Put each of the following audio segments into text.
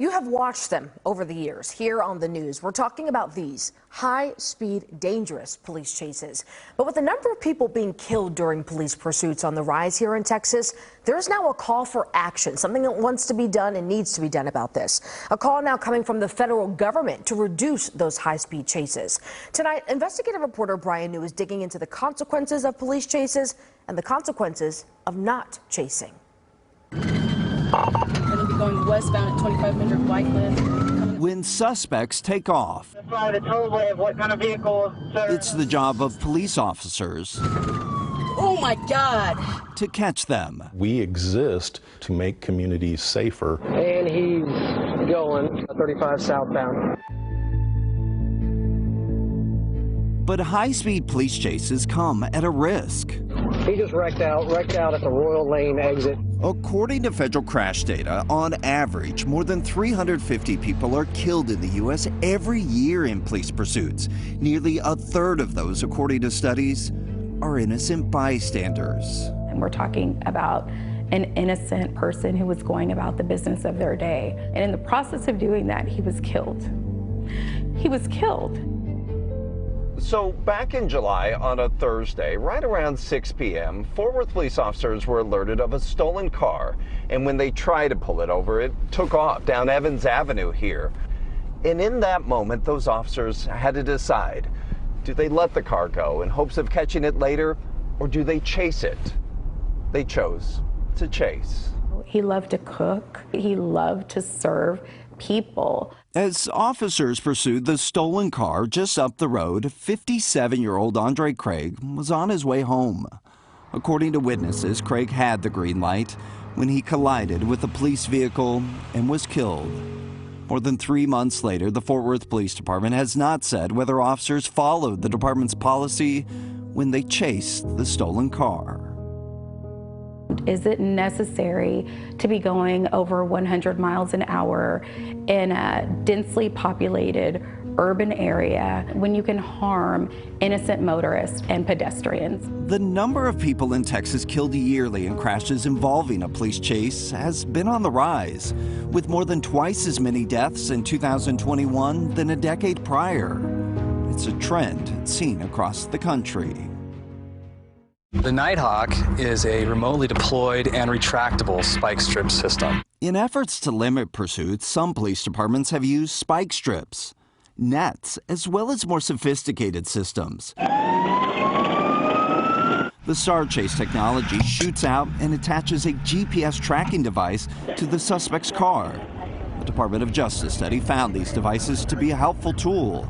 You have watched them over the years here on the news. We're talking about these high-speed, dangerous police chases. But with the number of people being killed during police pursuits on the rise here in Texas, there is now a call for action, something that wants to be done and needs to be done about this. A call now coming from the federal government to reduce those high-speed chases. Tonight, investigative reporter Brian New is digging into the consequences of police chases and the consequences of not chasing. Going to be going westbound at 2500 Whiteland. When suspects take off, That's why the tollway of what kind of vehicle, sir? it's the job of police officers Oh my God! to catch them. We exist to make communities safer. And he's going 35 southbound. But high-speed police chases come at a risk. He just wrecked out at the Royal Lane exit. According to federal crash data, on average, more than 350 people are killed in the U.S. every year in police pursuits. Nearly a third of those, according to studies, are innocent bystanders. And we're talking about an innocent person who was going about the business of their day. And in the process of doing that, he was killed. He was killed. So back in July on a Thursday, right around 6 p.m., Fort Worth police officers were alerted of a stolen car. And when they tried to pull it over, it took off down Evans Avenue here. And in that moment, those officers had to decide, do they let the car go in hopes of catching it later, or do they chase it? They chose to chase. He loved to cook. He loved to serve people. As officers pursued the stolen car just up the road, 57-year-old Andre Craig was on his way home. According to witnesses, Craig had the green light when he collided with a police vehicle and was killed. More than 3 months later, the Fort Worth Police Department has not said whether officers followed the department's policy when they chased the stolen car. Is it necessary to be going over 100 miles an hour in a densely populated urban area when you can harm innocent motorists and pedestrians? The number of people in Texas killed yearly in crashes involving a police chase has been on the rise, with more than twice as many deaths in 2021 than a decade prior. It's a trend seen across the country. The Nighthawk is a remotely deployed and retractable spike strip system. In efforts to limit pursuits, some police departments have used spike strips, nets, as well as more sophisticated systems. The Star Chase technology shoots out and attaches a GPS tracking device to the suspect's car. The Department of Justice study found these devices to be a helpful tool,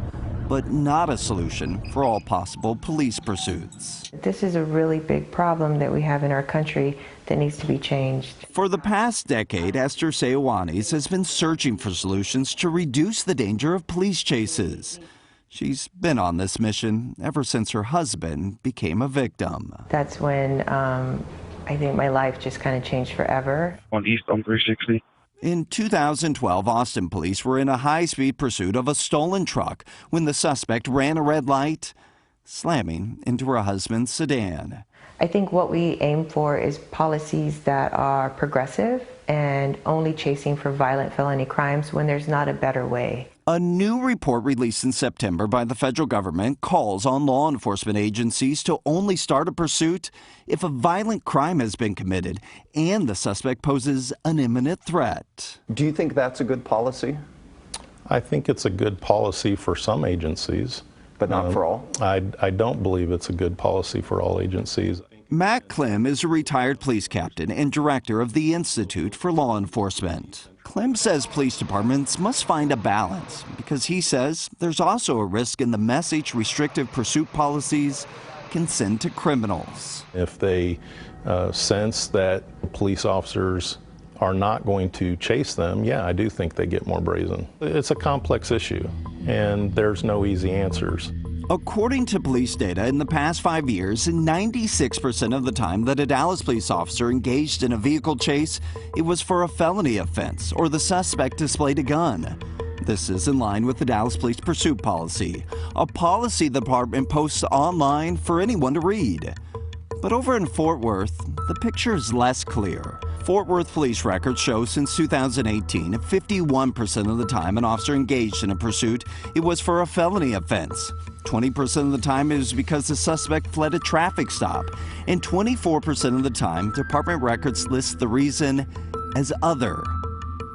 but not a solution for all possible police pursuits. This is a really big problem that we have in our country that needs to be changed. For the past decade, Esther Seowanis has been searching for solutions to reduce the danger of police chases. She's been on this mission ever since her husband became a victim. That's when I think my life just kind of changed forever. On East on 360. In 2012, Austin police were in a high-speed pursuit of a stolen truck when the suspect ran a red light, slamming into her husband's sedan. I think what we aim for is policies that are progressive and only chasing for violent felony crimes when there's not a better way. A new report released in September by the federal government calls on law enforcement agencies to only start a pursuit if a violent crime has been committed and the suspect poses an imminent threat. Do you think that's a good policy? I think it's a good policy for some agencies. But not for all? I don't believe it's a good policy for all agencies. Matt Klim is a retired police captain and director of the Institute for Law Enforcement. Klim says police departments must find a balance because he says there's also a risk in the message restrictive pursuit policies can send to criminals. If they sense that police officers are not going to chase them, yeah, I do think they get more brazen. It's a complex issue, and there's no easy answers. According to police data, in the past 5 years, 96% of the time that a Dallas police officer engaged in a vehicle chase, it was for a felony offense or the suspect displayed a gun. This is in line with the Dallas Police Pursuit Policy, a policy the department posts online for anyone to read. But over in Fort Worth, the picture is less clear. Fort Worth police records show since 2018, 51% of the time an officer engaged in a pursuit, it was for a felony offense. 20% of the time it was because the suspect fled a traffic stop. And 24% of the time, department records list the reason as other.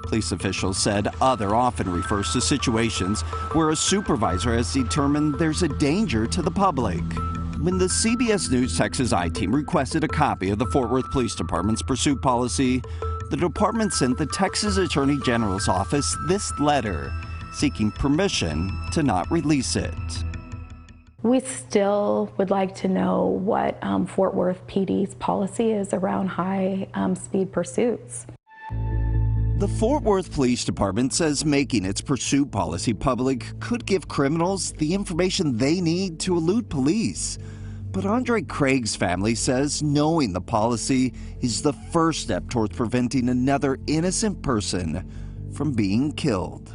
Police officials said other often refers to situations where a supervisor has determined there's a danger to the public. When the CBS News Texas I-Team requested a copy of the Fort Worth Police Department's pursuit policy, the department sent the Texas Attorney General's office this letter seeking permission to not release it. We still would like to know what Fort Worth PD's policy is around high-speed pursuits. The Fort Worth Police Department says making its pursuit policy public could give criminals the information they need to elude police. But Andre Craig's family says knowing the policy is the first step towards preventing another innocent person from being killed.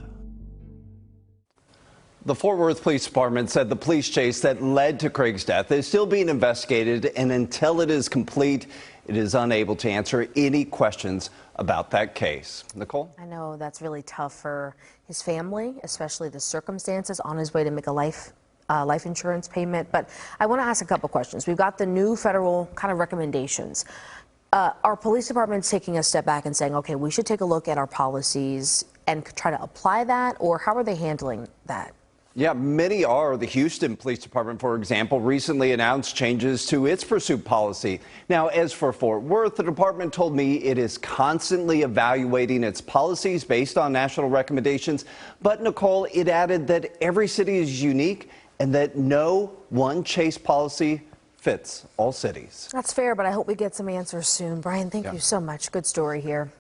The Fort Worth Police Department said the police chase that led to Craig's death is still being investigated, and until it is complete, it is unable to answer any questions about that case. Nicole? I know that's really tough for his family, especially the circumstances on his way to make a life insurance payment. But I want to ask a couple questions. We've got the new federal kind of recommendations. Are police departments taking a step back and saying, okay, we should take a look at our policies and try to apply that, or how are they handling that? Yeah, many are. The Houston Police Department, for example, recently announced changes to its pursuit policy. Now, as for Fort Worth, the department told me it is constantly evaluating its policies based on national recommendations. But, Nicole, it added that every city is unique and that no one chase policy fits all cities. That's fair, but I hope we get some answers soon. Brian, thank you so much. Good story here.